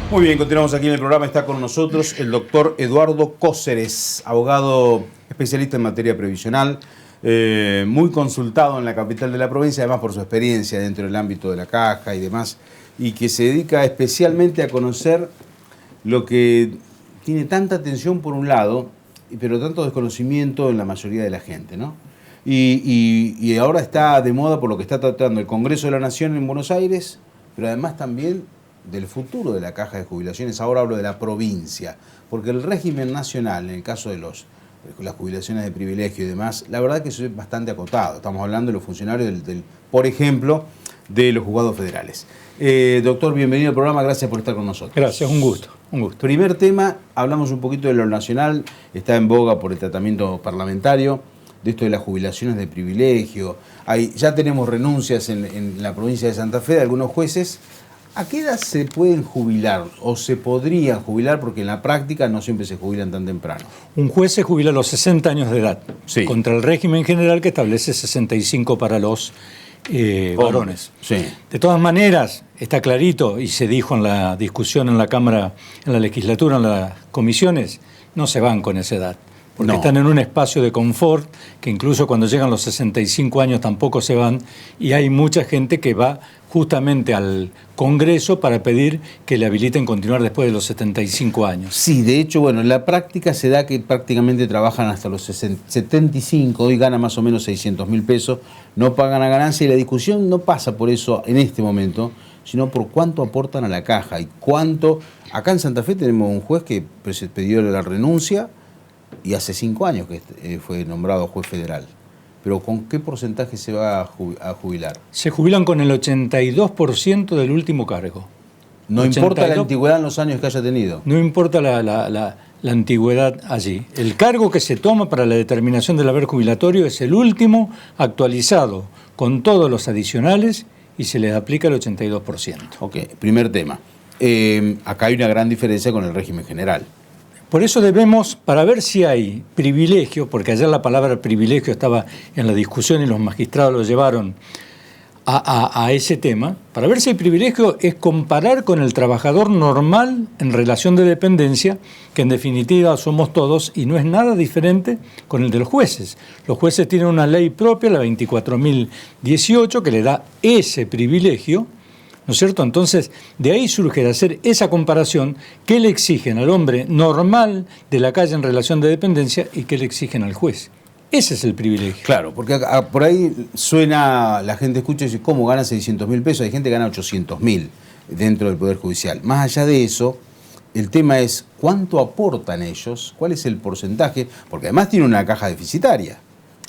Muy bien, continuamos aquí en el programa. Está con nosotros el doctor Eduardo Cóceres, abogado especialista en materia previsional, muy consultado en la capital de la provincia, además por su experiencia dentro del ámbito de la caja y demás, y que se dedica especialmente a conocer lo que tiene tanta atención por un lado, pero tanto desconocimiento en la mayoría de la gente, ¿no? Y ahora está de moda por lo que está tratando el Congreso de la Nación en Buenos Aires, pero además también del futuro de la caja de jubilaciones. Ahora hablo de la provincia, porque el régimen nacional, en el caso de las jubilaciones de privilegio y demás, la verdad que eso es bastante acotado. Estamos hablando de los funcionarios, por ejemplo, de los juzgados federales. Doctor, bienvenido al programa, gracias por estar con nosotros. Gracias, un gusto, un gusto. Primer tema, hablamos un poquito de lo nacional, está en boga por el tratamiento parlamentario, de esto de las jubilaciones de privilegio. Ya tenemos renuncias en la provincia de Santa Fe de algunos jueces. ¿A qué edad se pueden jubilar o se podrían jubilar? Porque en la práctica no siempre se jubilan tan temprano. Un juez se jubila a los 60 años de edad, sí, contra el régimen general que establece 65 para los varones. Sí. De todas maneras, está clarito, y se dijo en la discusión en la Cámara, en la legislatura, en las comisiones, no se van con esa edad. Porque están en un espacio de confort, que incluso cuando llegan los 65 años tampoco se van, y hay mucha gente que va justamente al Congreso para pedir que le habiliten continuar después de los 75 años. Sí, de hecho, bueno, en la práctica se da que prácticamente trabajan hasta los 75, hoy ganan más o menos 600.000 pesos, no pagan la ganancia, y la discusión no pasa por eso en este momento, sino por cuánto aportan a la caja y cuánto. Acá en Santa Fe tenemos un juez que pidió la renuncia, y hace 5 años que fue nombrado juez federal. Pero ¿con qué porcentaje se va a jubilar? Se jubilan con el 82% del último cargo. No 82, importa la antigüedad en los años que haya tenido. No importa la antigüedad allí. El cargo que se toma para la determinación del haber jubilatorio es el último actualizado, con todos los adicionales, y se les aplica el 82%. Ok, primer tema. Acá hay una gran diferencia con el régimen general. Por eso debemos, para ver si hay privilegio, porque ayer la palabra privilegio estaba en la discusión y los magistrados lo llevaron a ese tema, para ver si hay privilegio es comparar con el trabajador normal en relación de dependencia, que en definitiva somos todos, y no es nada diferente con el de los jueces. Los jueces tienen una ley propia, la 24.018, que le da ese privilegio, ¿no es cierto? Entonces, de ahí surge de hacer esa comparación, qué le exigen al hombre normal de la calle en relación de dependencia y qué le exigen al juez. Ese es el privilegio. Claro, porque por ahí suena, la gente escucha y dice, ¿cómo gana 600.000 pesos? Hay gente que gana 800.000 dentro del Poder Judicial. Más allá de eso, el tema es cuánto aportan ellos, cuál es el porcentaje, porque además tiene una caja deficitaria.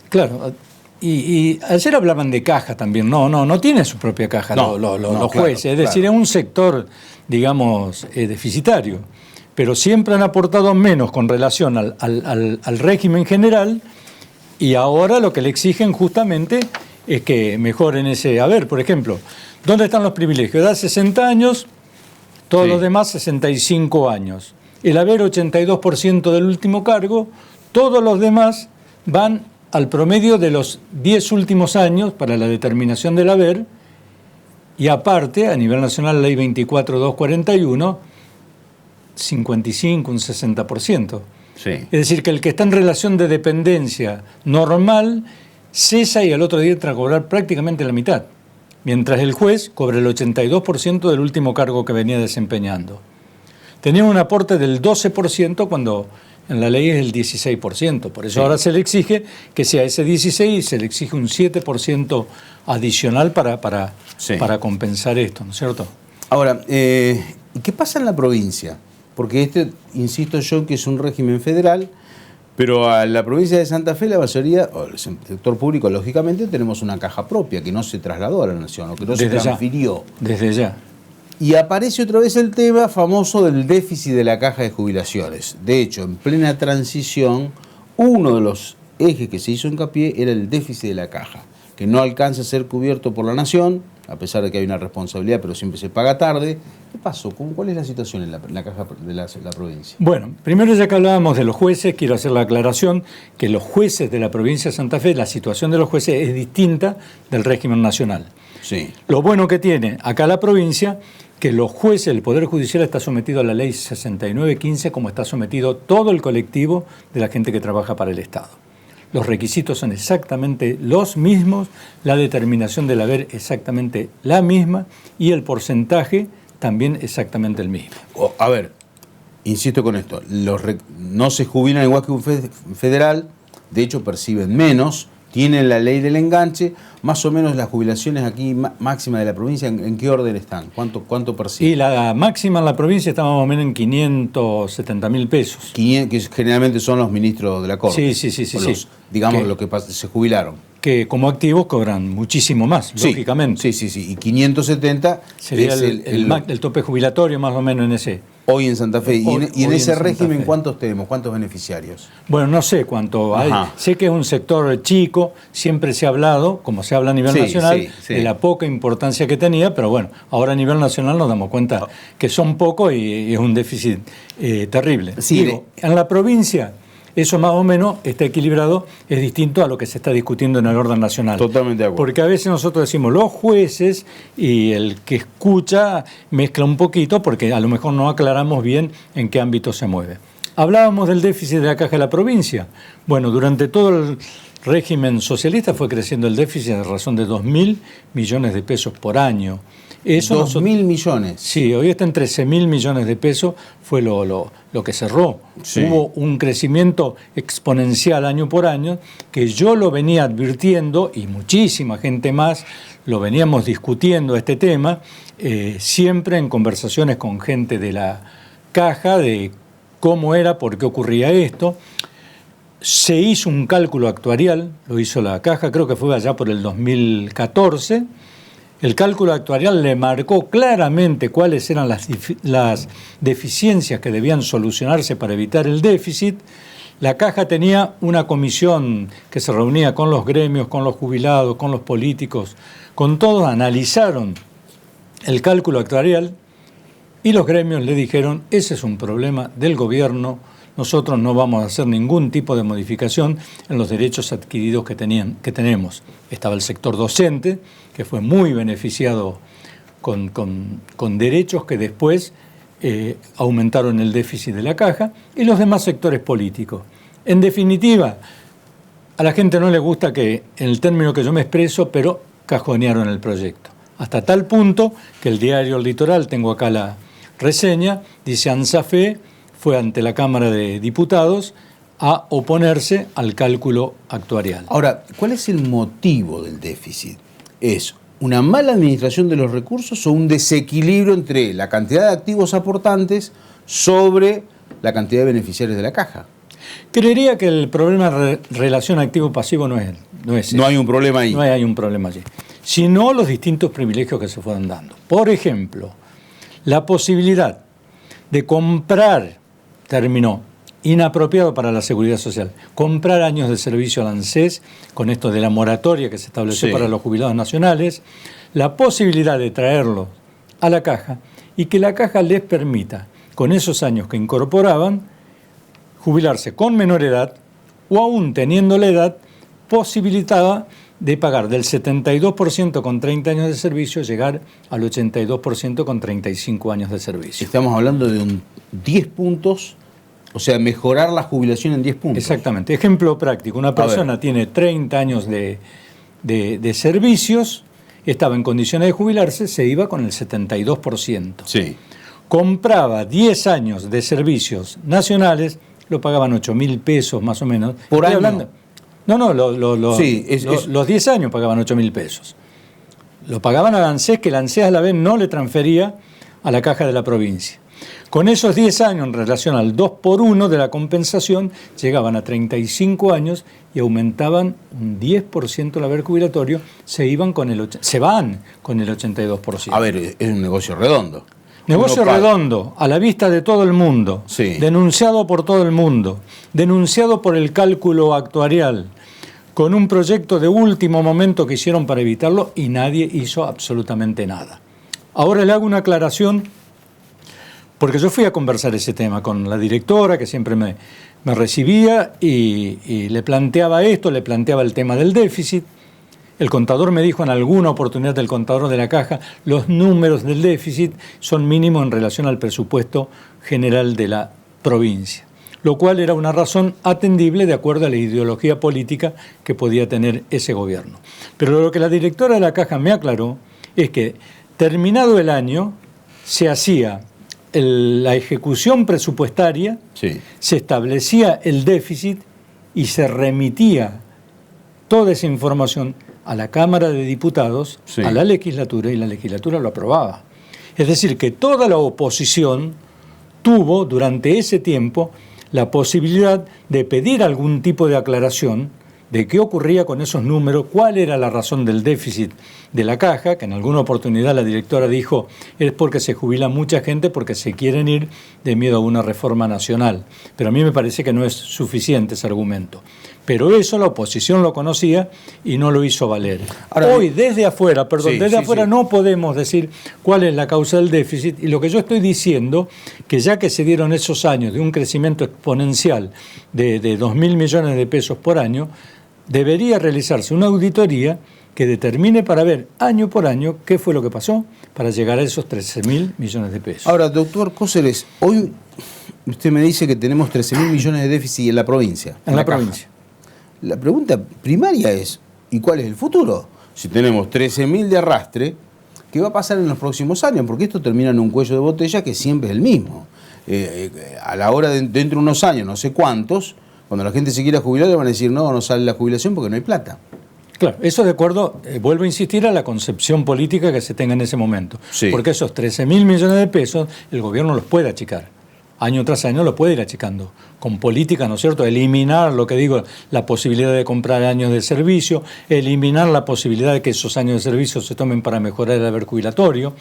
Claro. Y ayer hablaban de caja también. No tiene su propia caja los jueces. Claro, es decir, es un sector, digamos, deficitario. Pero siempre han aportado menos con relación al régimen general, y ahora lo que le exigen justamente es que mejoren ese haber. Por ejemplo, ¿dónde están los privilegios? Edad 60 años, todos los demás 65 años. El haber 82% del último cargo, todos los demás van al promedio de los 10 últimos años para la determinación del haber, y aparte, a nivel nacional, ley 24.241, 55, un 60%. Sí. Es decir, que el que está en relación de dependencia normal cesa y al otro día entra a cobrar prácticamente la mitad, mientras el juez cobra el 82% del último cargo que venía desempeñando. Tenía un aporte del 12% cuando en la ley es el 16%, por eso ahora se le exige que sea ese 16% y se le exige un 7% adicional para compensar esto, ¿no es cierto? Ahora, ¿y qué pasa en la provincia? Porque insisto yo, que es un régimen federal, pero a la provincia de Santa Fe, la mayoría, o el sector público, lógicamente, tenemos una caja propia que no se trasladó a la nación, o que no se transfirió. Desde ya. Y aparece otra vez el tema famoso del déficit de la caja de jubilaciones. De hecho, en plena transición, uno de los ejes que se hizo hincapié era el déficit de la caja, que no alcanza a ser cubierto por la nación, a pesar de que hay una responsabilidad, pero siempre se paga tarde. ¿Qué pasó? ¿Cuál es la situación en la caja de la provincia? Bueno, primero, ya que hablábamos de los jueces, quiero hacer la aclaración que los jueces de la provincia de Santa Fe, la situación de los jueces es distinta del régimen nacional. Sí. Lo bueno que tiene acá la provincia que los jueces, el Poder Judicial está sometido a la ley 6915 como está sometido todo el colectivo de la gente que trabaja para el Estado. Los requisitos son exactamente los mismos, la determinación del haber exactamente la misma y el porcentaje también exactamente el mismo. A ver, insisto con esto, no se jubilan igual que un federal, de hecho perciben menos, tienen la ley del enganche, más o menos las jubilaciones aquí máxima de la provincia, ¿en qué orden están? ¿Cuánto perciben? Y la máxima en la provincia está más o menos en 570.000 pesos. Que generalmente son los ministros de la Corte. Sí. Digamos, los que se jubilaron. Que como activos cobran muchísimo más, lógicamente. Sí. Y 570 sería es el tope jubilatorio más o menos en ese. Hoy en Santa Fe. ¿Y en ese régimen cuántos tenemos? ¿Cuántos beneficiarios? Bueno, no sé cuánto hay. Sé que es un sector chico, siempre se ha hablado, como se habla a nivel nacional, de la poca importancia que tenía, pero bueno, ahora a nivel nacional nos damos cuenta que son pocos y es un déficit terrible. Digo, en la provincia eso más o menos está equilibrado, es distinto a lo que se está discutiendo en el orden nacional. Totalmente de acuerdo. Porque a veces nosotros decimos los jueces y el que escucha mezcla un poquito porque a lo mejor no aclaramos bien en qué ámbito se mueve. Hablábamos del déficit de la Caja de la Provincia. Bueno, durante todo el régimen socialista fue creciendo el déficit a razón de 2.000 millones de pesos por año. 2.000 millones. Sí, hoy está en 13.000 millones de pesos, fue lo que cerró. Sí. Hubo un crecimiento exponencial año por año que yo lo venía advirtiendo y muchísima gente más lo veníamos discutiendo este tema, siempre en conversaciones con gente de la Caja, de cómo era, por qué ocurría esto. Se hizo un cálculo actuarial, lo hizo la Caja, creo que fue allá por el 2014. El cálculo actuarial le marcó claramente cuáles eran las deficiencias que debían solucionarse para evitar el déficit. La Caja tenía una comisión que se reunía con los gremios, con los jubilados, con los políticos, con todos, analizaron el cálculo actuarial y los gremios le dijeron, ese es un problema del gobierno, nosotros no vamos a hacer ningún tipo de modificación en los derechos adquiridos que tenemos. Estaba el sector docente, que fue muy beneficiado con derechos que después aumentaron el déficit de la Caja, y los demás sectores políticos. En definitiva, a la gente no le gusta que, en el término que yo me expreso, pero cajonearon el proyecto. Hasta tal punto que el diario El Litoral, tengo acá la reseña, dice ANSAFE fue ante la Cámara de Diputados a oponerse al cálculo actuarial. Ahora, ¿cuál es el motivo del déficit? ¿Es una mala administración de los recursos o un desequilibrio entre la cantidad de activos aportantes sobre la cantidad de beneficiarios de la Caja? Creería que el problema de relación activo-pasivo no es ese. No hay un problema ahí. No hay un problema allí. Sino los distintos privilegios que se fueron dando. Por ejemplo, la posibilidad de comprar, término inapropiado para la seguridad social, comprar años de servicio al ANSES, con esto de la moratoria que se estableció para los jubilados nacionales, la posibilidad de traerlo a la Caja y que la Caja les permita, con esos años que incorporaban, jubilarse con menor edad o aún teniendo la edad, posibilitaba de pagar del 72% con 30 años de servicio, llegar al 82% con 35 años de servicio. Estamos hablando de un 10 puntos, o sea, mejorar la jubilación en 10 puntos. Exactamente. Ejemplo práctico, una persona tiene 30 años de servicios, estaba en condiciones de jubilarse, se iba con el 72%. Sí. Compraba 10 años de servicios nacionales, lo pagaban 8.000 pesos más o menos. ¿Por año? Los 10 años pagaban 8.000 pesos. Lo pagaban al ANSES, que el ANSES a la vez no le transfería a la Caja de la Provincia. Con esos 10 años en relación al 2x1 de la compensación, llegaban a 35 años y aumentaban un 10% el haber jubilatorio, se van con el 82%. A ver, es un negocio redondo. Negocio redondo, a la vista de todo el mundo, denunciado por todo el mundo, denunciado por el cálculo actuarial, con un proyecto de último momento que hicieron para evitarlo y nadie hizo absolutamente nada. Ahora le hago una aclaración, porque yo fui a conversar ese tema con la directora, que siempre me recibía, y le planteaba esto, le planteaba el tema del déficit, El contador me dijo en alguna oportunidad, el contador de la Caja, los números del déficit son mínimos en relación al presupuesto general de la provincia, lo cual era una razón atendible de acuerdo a la ideología política que podía tener ese gobierno. Pero lo que la directora de la Caja me aclaró es que, terminado el año, se hacía la ejecución presupuestaria, Sí. se establecía el déficit y se remitía toda esa información a la Cámara de Diputados, Sí. a la legislatura, y la legislatura lo aprobaba. Es decir, que toda la oposición tuvo durante ese tiempo la posibilidad de pedir algún tipo de aclaración de qué ocurría con esos números, cuál era la razón del déficit de la Caja, que en alguna oportunidad la directora dijo es porque se jubila mucha gente porque se quieren ir de miedo a una reforma nacional. Pero a mí me parece que no es suficiente ese argumento. Pero eso la oposición lo conocía y no lo hizo valer. Ahora, hoy desde afuera, no podemos decir cuál es la causa del déficit, y lo que yo estoy diciendo, que ya que se dieron esos años de un crecimiento exponencial de 2.000 millones de pesos por año, debería realizarse una auditoría que determine para ver año por año qué fue lo que pasó para llegar a esos 13.000 millones de pesos. Ahora, doctor Cóceres, hoy usted me dice que tenemos 13.000 millones de déficit en la provincia. En la provincia. La pregunta primaria es, ¿y cuál es el futuro? Si tenemos 13.000 de arrastre, ¿qué va a pasar en los próximos años? Porque esto termina en un cuello de botella que siempre es el mismo. A la hora de dentro de unos años, no sé cuántos, cuando la gente se quiera jubilar le van a decir, no sale la jubilación porque no hay plata. Claro, eso de acuerdo, vuelvo a insistir, a la concepción política que se tenga en ese momento. Sí. Porque esos 13.000 millones de pesos el gobierno los puede achicar. Año tras año lo puede ir achicando. Con política, ¿no es cierto? Eliminar, lo que digo, la posibilidad de comprar años de servicio, eliminar la posibilidad de que esos años de servicio se tomen para mejorar el haber jubilatorio.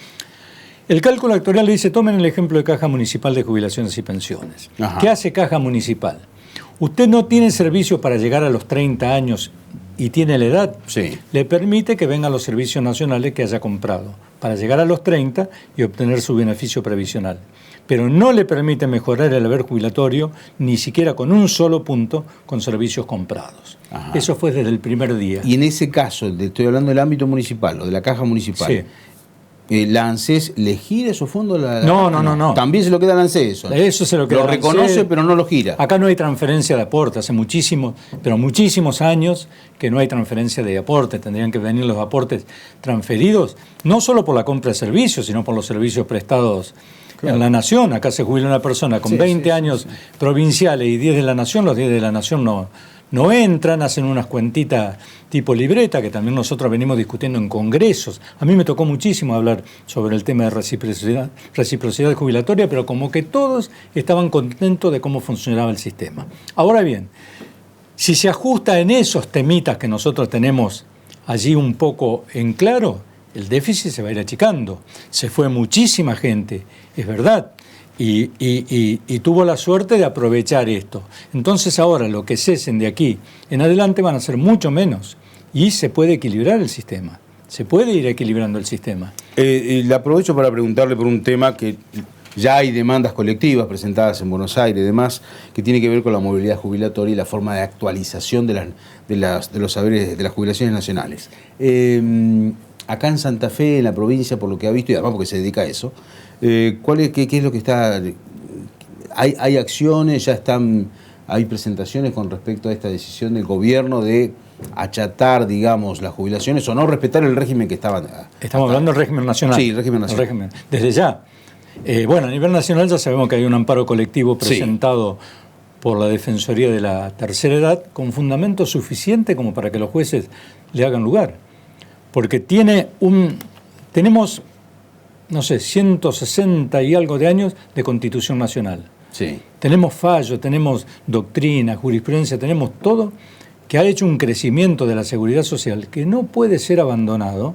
El cálculo actuarial le dice, tomen el ejemplo de Caja Municipal de Jubilaciones y Pensiones. Ajá. ¿Qué hace Caja Municipal? Usted no tiene servicio para llegar a los 30 años y tiene la edad, Sí. le permite que vengan los servicios nacionales que haya comprado para llegar a los 30 y obtener su beneficio previsional. Pero no le permite mejorar el haber jubilatorio ni siquiera con un solo punto con servicios comprados. Ajá. Eso fue desde el primer día. Y en ese caso, estoy hablando del ámbito municipal o de la Caja Municipal, Sí. ¿la ANSES le gira esos fondos? No. También se lo queda la ANSES eso. Eso se lo queda Lo la reconoce, ANSES. pero no lo gira. Acá no hay transferencia de aporte, hace muchísimos años que no hay transferencia de aporte. Tendrían que venir los aportes transferidos, no solo por la compra de servicios, sino por los servicios prestados en la Nación. Acá se jubila una persona con 20 años provinciales y 10 de la Nación, los 10 de la Nación no entran, hacen unas cuentitas tipo libreta, que también nosotros venimos discutiendo en congresos. A mí me tocó muchísimo hablar sobre el tema de reciprocidad jubilatoria, pero como que todos estaban contentos de cómo funcionaba el sistema. Ahora bien, si se ajusta en esos temitas que nosotros tenemos allí un poco en claro, el déficit se va a ir achicando. Se fue muchísima gente, es verdad, y tuvo la suerte de aprovechar esto. Entonces ahora lo que cesen de aquí en adelante van a ser mucho menos y se puede equilibrar el sistema. Se puede ir equilibrando el sistema. Le aprovecho para preguntarle por un tema que ya hay demandas colectivas presentadas en Buenos Aires y demás, que tiene que ver con la movilidad jubilatoria y la forma de actualización de los saberes de las jubilaciones nacionales. Acá en Santa Fe, en la provincia, por lo que ha visto, y además porque se dedica a eso, qué es lo que está? ¿Hay acciones, ya hay presentaciones con respecto a esta decisión del gobierno de achatar, digamos, las jubilaciones o no respetar el régimen que estaban? Estamos hablando del régimen nacional. Sí, el régimen nacional. Desde ya. A nivel nacional ya sabemos que hay un amparo colectivo presentado por la Defensoría de la Tercera Edad con fundamento suficiente como para que los jueces le hagan lugar. Porque tenemos, 160 y algo de años de Constitución Nacional. Sí. Tenemos fallos, tenemos doctrina, jurisprudencia, tenemos todo que ha hecho un crecimiento de la seguridad social que no puede ser abandonado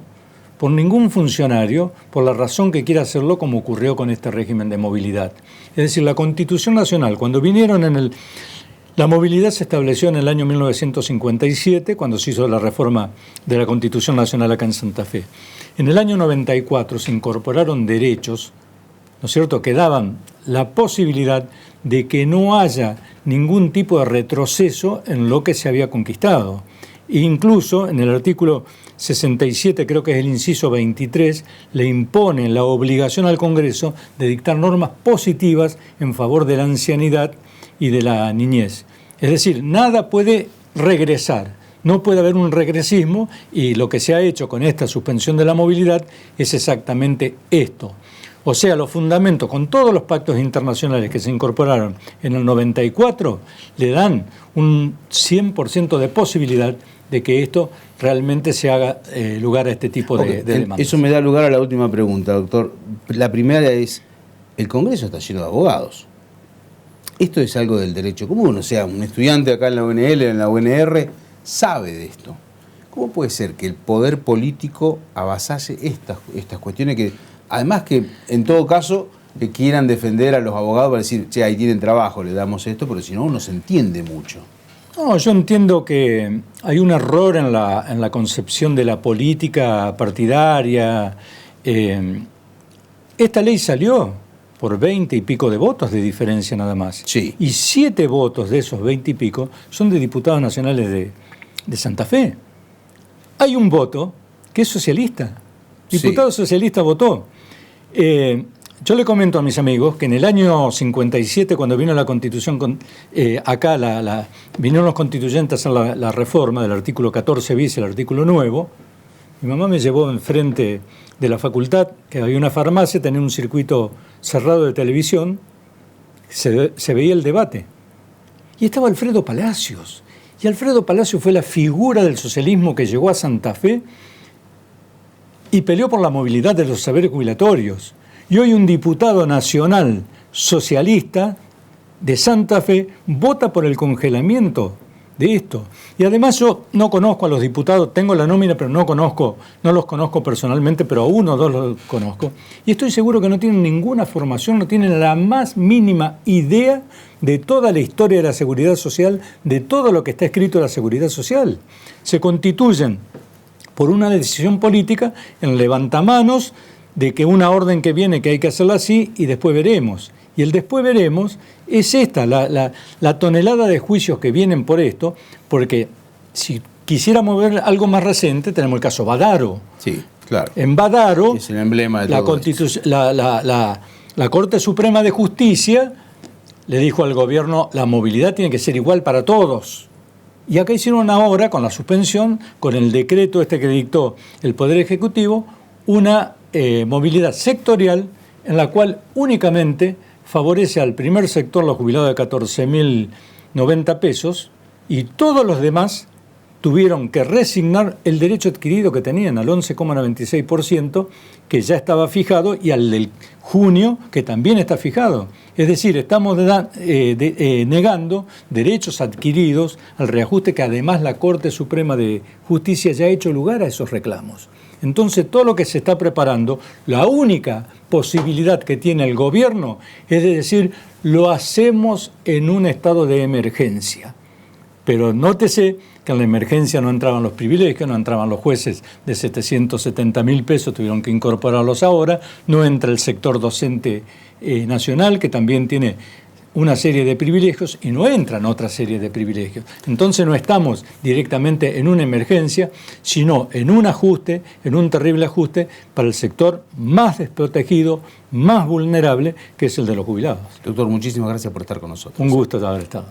por ningún funcionario por la razón que quiera hacerlo, como ocurrió con este régimen de movilidad. Es decir, la Constitución Nacional, cuando vinieron la movilidad se estableció en el año 1957, cuando se hizo la reforma de la Constitución Nacional acá en Santa Fe. En el año 94 se incorporaron derechos, ¿no es cierto?, que daban la posibilidad de que no haya ningún tipo de retroceso en lo que se había conquistado. Incluso en el artículo 67, creo que es el inciso 23, le impone la obligación al Congreso de dictar normas positivas en favor de la ancianidad y de la niñez. Es decir, nada puede regresar, no puede haber un regresismo, y lo que se ha hecho con esta suspensión de la movilidad es exactamente esto. O sea, los fundamentos, con todos los pactos internacionales que se incorporaron en el 94, le dan un 100% de posibilidad de que esto realmente se haga lugar a este tipo de demandas. Eso me da lugar a la última pregunta, doctor. La primera es, el Congreso está lleno de abogados. Esto es algo del derecho común, o sea, un estudiante acá en la UNL, en la UNR, sabe de esto. ¿Cómo puede ser que el poder político avasalle estas cuestiones que, además que en todo caso, que quieran defender a los abogados para decir, che, ahí tienen trabajo, le damos esto, pero si no, uno se entiende mucho? No, yo entiendo que hay un error en la concepción de la política partidaria. Esta ley salió por 20 y pico de votos de diferencia nada más. Sí. Y 7 votos de esos 20 y pico son de diputados nacionales de Santa Fe. Hay un voto que es socialista. Diputado socialista votó. Yo le comento a mis amigos que en el año 57, cuando vino la Constitución, acá vinieron los constituyentes a hacer la reforma del artículo 14 bis, el artículo nuevo, mi mamá me llevó enfrente de la facultad, que había una farmacia, tenía un circuito cerrado de televisión, se veía el debate. Y estaba Alfredo Palacios. Y Alfredo Palacios fue la figura del socialismo que llegó a Santa Fe y peleó por la movilidad de los saberes jubilatorios. Y hoy un diputado nacional socialista de Santa Fe vota por el congelamiento de esto. Y además yo no conozco a los diputados, tengo la nómina, pero no los conozco personalmente, pero a uno o dos los conozco. Y estoy seguro que no tienen ninguna formación, no tienen la más mínima idea de toda la historia de la seguridad social, de todo lo que está escrito de la seguridad social. Se constituyen por una decisión política en levantamanos de que una orden que viene que hay que hacerla así y después veremos. Y el después veremos es esta, la tonelada de juicios que vienen por esto, porque si quisiéramos ver algo más reciente, tenemos el caso Badaro. Sí, claro. En Badaro, es el emblema de todo esto. La Corte Suprema de Justicia le dijo al gobierno, la movilidad tiene que ser igual para todos. Y acá hicieron ahora, con la suspensión, con el decreto este que dictó el Poder Ejecutivo, una movilidad sectorial en la cual únicamente favorece al primer sector, los jubilados de 14.090 pesos, y todos los demás tuvieron que resignar el derecho adquirido que tenían al 11,96%, que ya estaba fijado, y al del junio, que también está fijado. Es decir, estamos negando derechos adquiridos al reajuste que además la Corte Suprema de Justicia ya ha hecho lugar a esos reclamos. Entonces, todo lo que se está preparando, la única posibilidad que tiene el gobierno es de decir, lo hacemos en un estado de emergencia. Pero nótese que en la emergencia no entraban los privilegios, no entraban los jueces de 770.000 pesos, tuvieron que incorporarlos ahora, no entra el sector docente nacional, que también tiene una serie de privilegios, y no entran otra serie de privilegios. Entonces no estamos directamente en una emergencia, sino en un ajuste, en un terrible ajuste para el sector más desprotegido, más vulnerable, que es el de los jubilados. Doctor, muchísimas gracias por estar con nosotros. Un gusto haber estado.